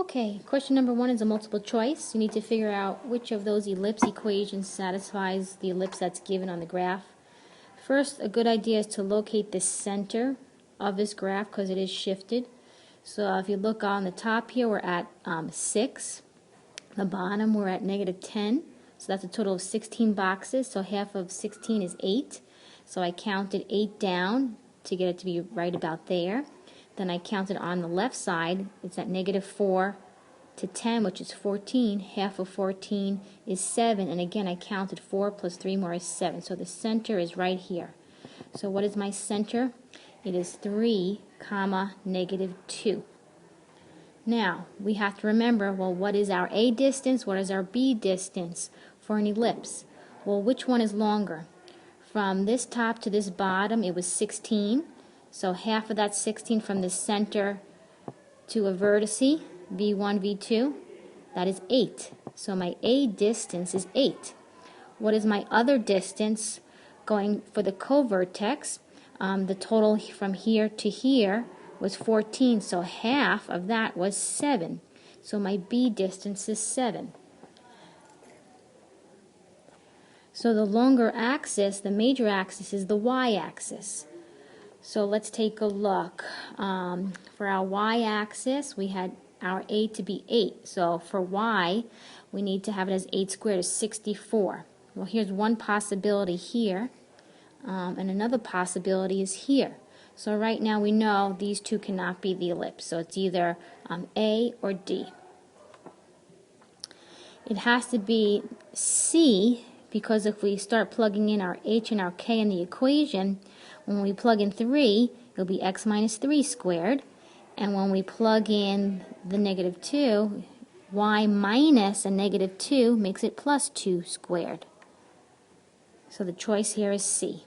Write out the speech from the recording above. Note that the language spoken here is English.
Okay, question number 1 is a multiple choice. You need to figure out which of those ellipse equations satisfies the ellipse that's given on the graph. First, a good idea is to locate the center of this graph because it is shifted. So if you look on the top here, we're at 6. The bottom, we're at -10. So that's a total of 16 boxes. So half of 16 is 8. So I counted 8 down to get it to be right about there. Then I counted on the left side, it's at -4 to 10, which is 14. Half of 14 is 7, and again I counted 4 plus 3 more is 7. So the center is right here. So what is my center? It is 3, -2. Now, we have to remember, well, what is our A distance? What is our B distance for an ellipse? Well, which one is longer? From this top to this bottom, it was 16. So half of that 16 from the center to a vertice, V1, V2, that is 8. So my A distance is 8. What is my other distance going for the co-vertex? The total from here to here was 14, so half of that was 7. So my B distance is 7. So the longer axis, the major axis, is the y-axis. So let's take a look. For our y-axis, we had our A to be 8. So for y, we need to have it as 8 squared is 64. Well, here's one possibility here, and another possibility is here. So right now we know these two cannot be the ellipse. So it's either A or D. It has to be C, because if we start plugging in our H and our K in the equation, when we plug in 3, it'll be x minus 3 squared. And when we plug in the -2, y minus a -2 makes it plus 2 squared. So the choice here is C.